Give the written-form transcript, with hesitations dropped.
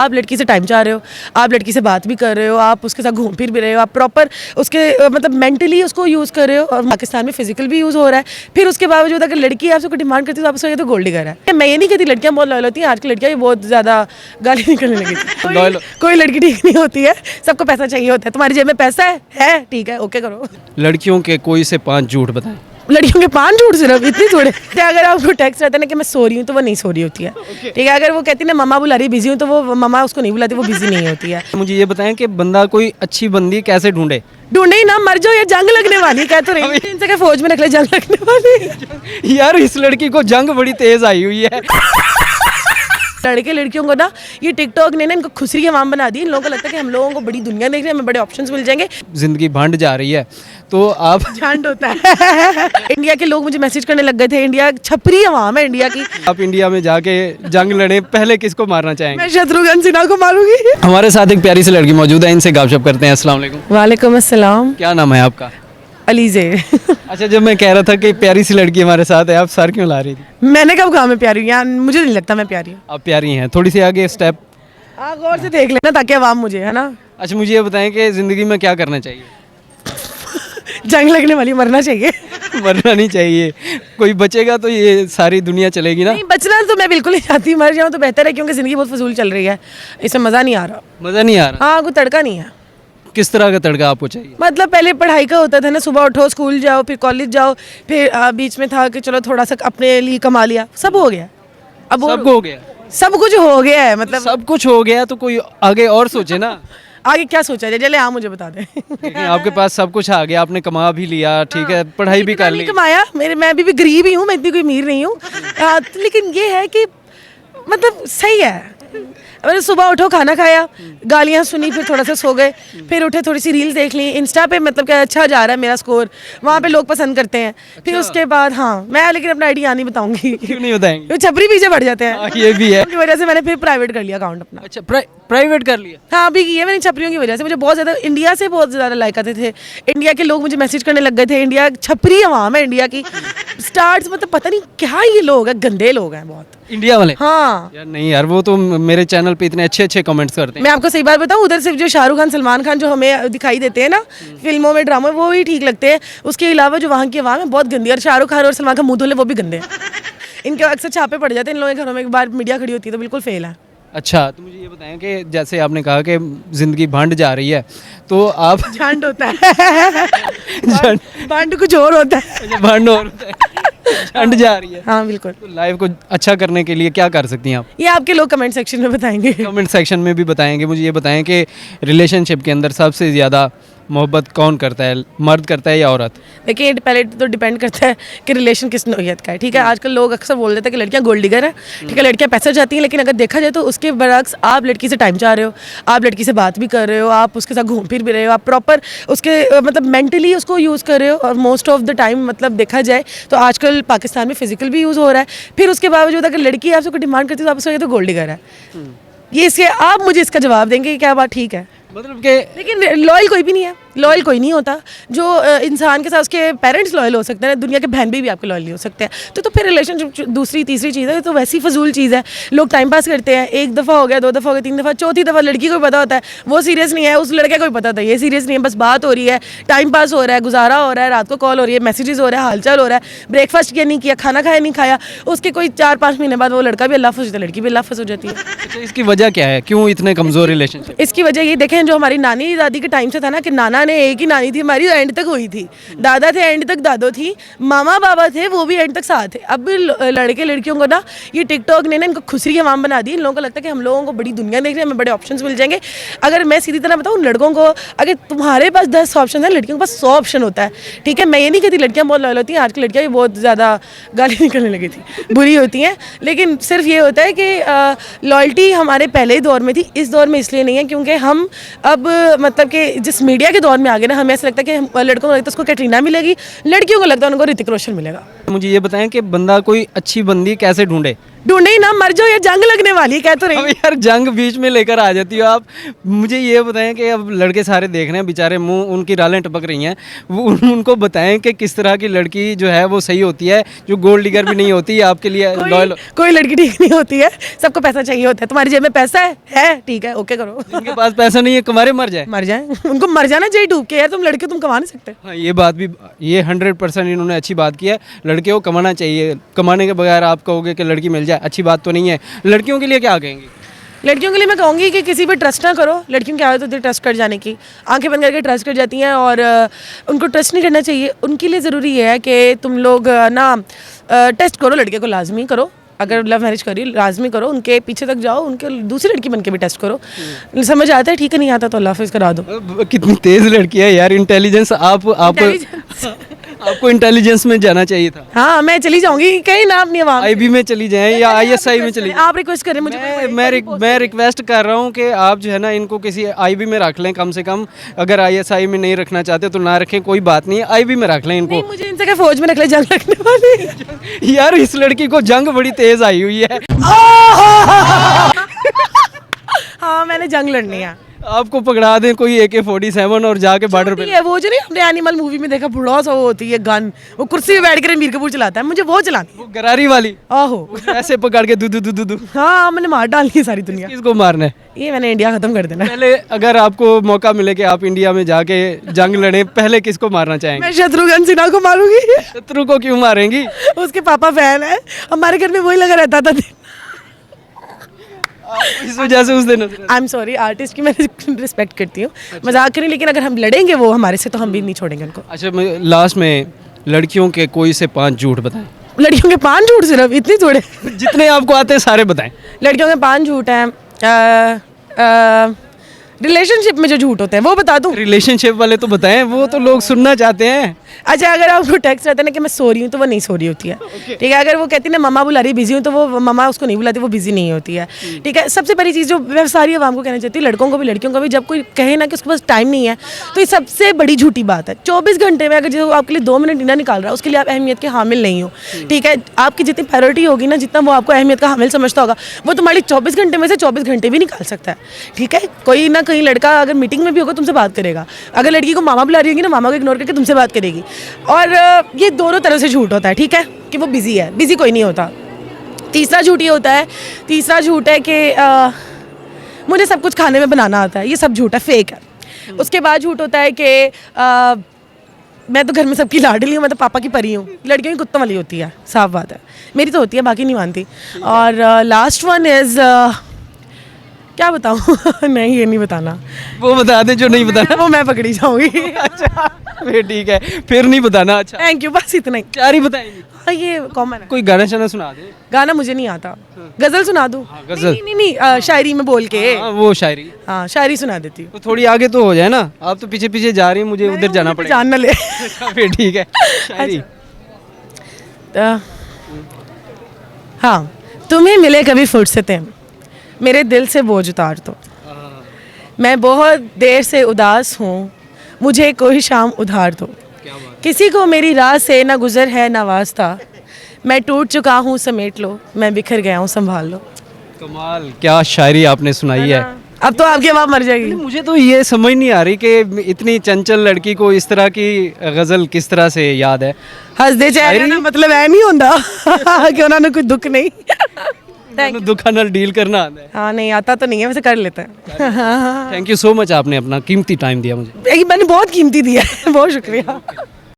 आप लड़की से टाइम चाह रहे हो, आप लड़की से बात भी कर रहे हो, आप उसके साथ घूम फिर भी रहे हो, आप प्रॉपर उसके मतलब मेंटली उसको यूज़ कर रहे हो, और पाकिस्तान में फिजिकल भी यूज़ हो रहा है। फिर उसके बावजूद अगर लड़की आपसे कोई डिमांड करती है तो आप उसको तो गोल्ड डिगर है। मैं ये नहीं कहती लड़कियां बहुत लॉयल होती हैं, आजकल लड़कियां भी बहुत ज़्यादा गाली निकलने लगी थी। कोई लड़की ठीक नहीं होती है, सबको पैसा चाहिए होता है। तुम्हारी जेब में पैसा है ठीक है, ओके करो। लड़कियों के कोई से 5 झूठ बताएं। लड़कियों के 5 झूठ सिर्फ इतनी थोड़े। अगर आपको टेक्स्ट रहता है ना कि मैं सो रही हूँ तो वो नहीं सो रही होती है, ठीक है। अगर वो कहती है ना मम्मा बुला रही बिजी हूँ तो वो मम्मा उसको नहीं बुलाती, वो बिजी नहीं होती है। मुझे ये बताएं कि बंदा कोई अच्छी बंदी कैसे ढूंढे। ढूंढे ही ना, मर जाओ या जंग लगने वाली, कह तो रही इनसे क्या फौज में रख ले, जंग लगने वाली। यार इस लड़की को जंग बड़ी तेज आई हुई है। लड़के लड़कियों को ना ये टिकटॉक ने ना इनको खुसरी अवाम बना दी। इन लोगों को लगता है कि हम लोगों को बड़ी दुनिया देख रहे हैं, हमें बड़े ऑप्शंस मिल जाएंगे। जिंदगी भंड जा रही है तो आप झंड होता है। इंडिया के लोग मुझे मैसेज करने लग गए थे, इंडिया छपरी अवाम है इंडिया की। आप इंडिया में जाके जंग लड़े, पहले किसको मारना चाहेंगे। मैं शत्रुघ्न सिन्हा को मारूंगी। हमारे साथ एक प्यारी सी लड़की मौजूद है, इनसे गपशप करते हैं। अस्सलाम वालेकुम। वालेकुम अस्सलाम। क्या नाम है आपका। अलीजे। अच्छा, जब मैं कह रहा था कि प्यारी सी लड़की हमारे साथ है, आप सर क्यों ला रही थी। मैंने कब कहा मैं प्यारी हूँ, यार मुझे नहीं लगता मैं प्यारी हूँ। आप प्यारी हैं, थोड़ी सी आगे स्टेप। हाँ गौर से देख लेना ताकि अवाम मुझे, है ना। अच्छा, मुझे ये बताएं कि ज़िंदगी में क्या करना चाहिए। जंग लगने वाली मरना चाहिए। मरना नहीं चाहिए, कोई बचेगा तो ये सारी दुनिया चलेगी ना। नहीं बचना तो मैं बिल्कुल नहीं चाहती, मर जाऊँ तो बेहतर है, क्योंकि ज़िंदगी बहुत फजूल चल रही है, इसमें मज़ा नहीं आ रहा। मज़ा नहीं आ रहा। हाँ कोई तड़का नहीं है। किस तरह का तड़का आपको चाहिए। मतलब पहले पढ़ाई का होता था ना, सुबह उठो स्कूल जाओ फिर कॉलेज जाओ, फिर बीच में था कि चलो थोड़ा सा अपने लिए कमा लिया, सब हो गया। अब सब हो गया, सब कुछ हो गया है, मतलब सब कुछ हो गया तो कोई आगे और सोचे ना। आगे क्या सोचा जाए, चले हाँ मुझे बता दे। लेकिन आपके पास सब कुछ आ गया, आपने कमा भी लिया, ठीक है, पढ़ाई भी कर ली। कमाया मैं भी गरीब ही हूँ, मैं इतनी कोई अमीर नहीं हूँ। लेकिन ये है कि मतलब सही है। मैंने सुबह उठो खाना खाया, गालियाँ सुनी, फिर थोड़ा सा सो गए, फिर उठे थोड़ी सी रील्स देख ली इंस्टा पे, मतलब क्या अच्छा जा रहा है मेरा स्कोर, वहाँ पे लोग पसंद करते हैं। फिर उसके बाद हाँ मैं लेकिन अपना आईडी नहीं बताऊंगी। क्यों नहीं बताएंगे। छपरी पीछे बढ़ जाते हैं। ये भी है। की वजह से मैंने फिर प्राइवेट कर लिया अकाउंट अपना। अच्छा, प्राइवेट कर लिया। हाँ अभी की है मैंने छपरियों की वजह से। मुझे बहुत ज़्यादा इंडिया से बहुत ज़्यादा लाइक आते थे, इंडिया के लोग मुझे मैसेज करने लग गए थे। इंडिया छपरी अवाम है इंडिया की। स्टार्स मतलब पता नहीं क्या ये लोग हैं, गंदे लोग हैं बहुत इंडिया वाले। हाँ यार नहीं यार, वो तो मेरे चैनल पे इतने अच्छे अच्छे कमेंट्स करते हैं। मैं आपको सही बात बताऊं, उधर सिर्फ जो शाहरुख खान सलमान खान जो हमें दिखाई देते हैं ना फिल्मों में ड्रामों में, वो ही ठीक लगते हैं। उसके अलावा जो वहाँ की आवाम है बहुत गंदी है, और शाहरुख खान और सलमान खान मुँह धोले वो भी गंदे हैं। इनके अक्सर छापे पड़ जाते हैं इन लोगों के घरों में, एक बार मीडिया खड़ी होती है तो बिल्कुल फेल है। अच्छा, तो मुझे ये बताएं कि जैसे आपने कहा कि ज़िंदगी भंड जा रही है तो आप झंड होता है। भंड कुछ और होता है। भंड और होता है। झंड जा रही है। हाँ बिल्कुल। तो लाइफ को अच्छा करने के लिए क्या कर सकती हैं आप। ये आपके लोग कमेंट सेक्शन में बताएंगे। कमेंट सेक्शन में भी बताएंगे। मुझे ये बताएं कि रिलेशनशिप के अंदर सबसे ज़्यादा मोहब्बत कौन करता है, मर्द करता है या औरत। देखिए पहले तो डिपेंड करता है कि रिलेशन किस नौयत का है, ठीक है। आजकल लोग अक्सर बोल देते हैं कि लड़कियां गोल्ड डिगर है, ठीक है, लड़कियां पैसा चाहती हैं। लेकिन अगर देखा जाए तो उसके बरक्स आप लड़की से टाइम चाह रहे हो, आप लड़की से बात भी कर रहे हो, आप उसके साथ घूम फिर भी रहे हो, आप प्रॉपर उसके मतलब मेंटली उसको यूज़ कर रहे हो। और मोस्ट ऑफ द टाइम मतलब देखा जाए तो आजकल पाकिस्तान में फिजिकल भी यूज़ हो रहा है। फिर उसके बावजूद अगर लड़की आपसे कोई डिमांड करती है तो आप उसको ये तो गोल्ड डिगर है। ये इसके आप मुझे इसका जवाब देंगे कि क्या बात ठीक है। मतलब कि लेकिन लॉयल कोई भी नहीं है, लॉयल कोई नहीं होता। जो इंसान के साथ उसके पेरेंट्स लॉयल हो सकते हैं, दुनिया के बहन भी आपके लॉयल नहीं हो सकते हैं। तो फिर रिलेशनशिप दूसरी तीसरी चीज़ है, तो वैसी फजूल चीज़ है। लोग टाइम पास करते हैं, एक दफ़ा हो गया, 2 दफ़ा हो गया, 3 दफ़ा, चौथी दफ़ा लड़की को पता होता है वो सीरियस नहीं है, उस लड़के को भी पता होता है ये सीरियस नहीं है, बस बात हो रही है, टाइम पास हो रहा है, गुजारा हो रहा है, रात को कॉल हो रही है, मैसेजेस हो रहा है, हालचाल हो रहा है, ब्रेकफास्ट किया नहीं किया, खाना खाया नहीं खाया। उसके कोई 4-5 महीने बाद वो लड़का भी अल्लाह फस हो जाता है, लड़की भी अल्लाह फस हो जाती है। अच्छा, इसकी वजह क्या है, क्यों इतने कमज़ोर रिलेशनशिप। इसकी वजह ये देखें, जो हमारी नानी दादी के टाइम से था ना कि नाना ने एक ही नानी थी हमारी, एंड तक हुई थी, दादा थे एंड तक दादो थी, मामा बाबा थे वो भी एंड तक साथ थे। अब लड़के लड़कियों को ना ये टिकटॉक ने ना इनको खुसरी अवाम बना दी। इन लोगों को लगता है कि हम लोगों को बड़ी दुनिया देख रहे हैं, हमें बड़े ऑप्शंस मिल जाएंगे। अगर मैं सीधी तरह बताऊँ लड़कों को, अगर तुम्हारे पास 10 ऑप्शन है, लड़कियों के पास 100 ऑप्शन होता है, ठीक है। मैं ये नहीं कहती लड़कियां बहुत लॉयल होती हैं, आजकल लड़कियां भी बहुत ज़्यादा गाली निकलने लगी थी, बुरी होती हैं। लेकिन सिर्फ ये होता है कि लॉयल्टी हमारे पहले ही दौर में थी, इस दौर में इसलिए नहीं है क्योंकि हम अब मतलब कि जिस मीडिया के दौर में आ गए ना, हमें ऐसा लगता है कि लड़कों को लगता है उसको कैटरीना मिलेगी, लड़कियों को लगता है उनको ऋतिक रोशन मिलेगा। मुझे ये बताएं कि बंदा कोई अच्छी बंदी कैसे ढूंढे। ढूंढे ही ना, मर जाओ, या जंग लगने वाली है, कह तो अब रही। यार जंग बीच में लेकर आ जाती हो आप। मुझे ये बताएं कि अब लड़के सारे देख रहे हैं बेचारे, मुंह उनकी रालें टपक रही हैं, वो उनको बताएं कि किस तरह की लड़की जो है वो सही होती है, जो गोल्ड डिगर भी नहीं होती आपके लिए लॉयल। कोई लड़की ठीक नहीं होती है, सबको पैसा चाहिए होता है। तुम्हारी जेब में पैसा है ठीक है, ओके करो। जिनके पास पैसा नहीं है कमारे मर जाए। मर जाए, उनको मर जाना चाहिए डूब के, यार तुम लड़के तुम कमा नहीं सकते। हाँ ये बात भी, ये 100% इन्होंने अच्छी बात की है। लड़के को कमाना चाहिए, कमाने के बगैर आप कहोगे कि लड़की मिल जाए, अच्छी बात तो नहीं है। लड़कियों के लिए क्या कहेंगे? लड़कियों के लिए मैं कहूँगी कि किसी पे ट्रस्ट ना करो। लड़कियों की आदत होती है ट्रस्ट कर जाने की, आंखें बंद करके ट्रस्ट कर जाती हैं, और उनको ट्रस्ट नहीं करना चाहिए। उनके लिए ज़रूरी है कि तुम लोग ना टेस्ट करो, लड़के को लाजमी करो। अगर लव मैरिज करी लाजमी करो, उनके पीछे तक जाओ, उनके दूसरी लड़की बन के भी टेस्ट करो। समझ आता है ठीक है, नहीं आता तो अल्लाह हाफिज़ करा दो। कितनी तेज लड़की है यार, इंटेलिजेंस। आपको इंटेलिजेंस में जाना चाहिए था। हाँ मैं चली जाऊंगी कहीं ना अपनी आवाम। आईबी में चली जाएं या आईएसआई में चली जाएं। आप रिक्वेस्ट करें मुझे। मैं रिक्वेस्ट कर रहा हूँ कि आप जो है ना इनको किसी आईबी में रख लें कम से कम। अगर आईएसआई में नहीं रखना चाहते तो ना रखें, कोई बात नहीं, आईबी में रख लें इनको। नहीं, मुझे इनसे क्या फौज में रख ले, जंग रखने वाली। यार इस लड़की को जंग बड़ी तेज आई हुई है। हाँ मैंने जंग लड़नी है। आपको पकड़ा दें कोई AK-47 और जाके बॉर्डर पे। है वो जो नहीं हमने एनिमल मूवी में देखा, बुढ़ा सा वो होती है गन, वो कुर्सी पे बैठ कर रणबीर कपूर चलाता है, मुझे वो चलानी। वो गरारी वाली, आहो ऐसे पकड़ के दू। हाँ मैंने मार डाली है सारी दुनिया। किसको मारना है? ये मैंने इंडिया खत्म कर देना है। पहले अगर आपको मौका मिले कि आप इंडिया में जाके जंग लड़ें, पहले किसको मारना चाहेंगे? मैं शत्रुघ्न सिन्हा को मारूंगी। शत्रु को क्यों मारेंगी? उसके पापा फैन है, हमारे घर में वही लगा रहता था। इस वजह से उस दिन आई एम सॉरी, आर्टिस्ट की मैं रिस्पेक्ट करती हूँ, मजाक करें, लेकिन अगर हम लड़ेंगे वो हमारे से तो हम भी नहीं छोड़ेंगे उनको। अच्छा लास्ट में लड़कियों के कोई से 5 झूठ बताएं। लड़कियों के 5 झूठ, सिर्फ इतनी थोड़े? जितने आपको आते हैं सारे बताएं। लड़कियों के 5 झूठ हैं। रिलेशनशिप में जो झूठ होते हैं वो बता दूं? रिलेशनशिप वाले तो बताएं, वो तो लोग सुनना चाहते हैं। अच्छा, अगर आपको टेक्स्ट रहता है ना कि मैं सो रही हूँ, तो वो नहीं सो रही होती है। ठीक है, अगर वो कहती है ना मम्मा बुला रही बिजी हूँ, तो वो मम्मा उसको नहीं बुलाती, वो बिजी नहीं होती है। ठीक है, सबसे बड़ी चीज़ जो मैं सारी आवाम को कहना चाहती हूँ, लड़कों को भी लड़कियों को भी, जब कोई कहे ना कि उसके पास टाइम नहीं है, तो ये सबसे बड़ी झूठी बात है। 24 घंटे में अगर जो आपके लिए 2 मिनट ना निकाल रहा है, उसके लिए आप अहमियत के हामिल नहीं हो। ठीक है, आपकी जितनी प्रायोरिटी होगी ना, जितना वो आपको अहमियत का हामिल समझता होगा, वो तुम्हारी 24 घंटे में से 24 घंटे भी निकाल सकता है। ठीक है, कोई ना कहीं लड़का अगर मीटिंग में भी होगा तुमसे बात करेगा, अगर लड़की को मामा बुला रही होगी ना, मामा को इग्नोर करके तुमसे बात करेगी। और ये दोनों तरह से झूठ होता है। ठीक है, कि वो बिजी है, बिजी कोई नहीं होता। तीसरा झूठ ये होता है, तीसरा झूठ है कि मुझे सब कुछ खाने में बनाना आता है। ये सब झूठ है, फेक है। उसके बाद झूठ होता है कि मैं तो घर में सबकी लाडली हूँ, मैं तो पापा की परी हूँ। लड़कियों की कुत्तों वाली होती है, साफ बात है। मेरी तो होती है, बाकी नहीं मानती। और लास्ट वन इज़ क्या बताऊँ? नहीं, ये नहीं बताना। वो बता दें जो नहीं बताना। वो मैं पकड़ी जाऊंगी। अच्छा फिर ठीक है, फिर नहीं बताना। अच्छा थैंक यू, बस इतना ही। 4 ही बताएंगे। हाँ, ये कॉमन है। कोई गाना शाना सुना दे। गाना मुझे नहीं आता। गजल सुना दूँ? गजल? नहीं, शायरी में बोल के। हाँ, वो शायरी। हाँ, शायरी सुना देती हूँ। तो थोड़ी आगे तो हो जाए ना, आप तो पीछे पीछे जा रही हैं, मुझे उधर जाना पड़ेगा। जान न ले। फिर ठीक है, शायरी। हाँ, तुम्हें मिले कभी फुर्सतें, मेरे दिल से बोझ उतार दो। मैं बहुत देर से उदास हूँ, मुझे कोई शाम उधार दो। किसी को मेरी राह से ना गुजर है ना वास्ता, मैं टूट चुका हूँ समेट लो, मैं बिखर गया हूँ संभाल लो। कमाल, क्या शायरी आपने सुनाई है। अब तो आपकी आवाज़ मर जाएगी। मुझे तो ये समझ नहीं आ रही कि इतनी चंचल लड़की को इस तरह की गज़ल किस तरह से याद है। हंस दे चेहरे ना, मतलब है नहीं होता कि उन्होंने कोई दुख नहीं। दुखा नाल डील करना आता है। हाँ, नहीं आता तो नहीं है, वैसे कर लेते हैं। थैंक यू सो मच, आपने अपना कीमती टाइम दिया मुझे। मैंने बहुत कीमती दिया है। बहुत शुक्रिया।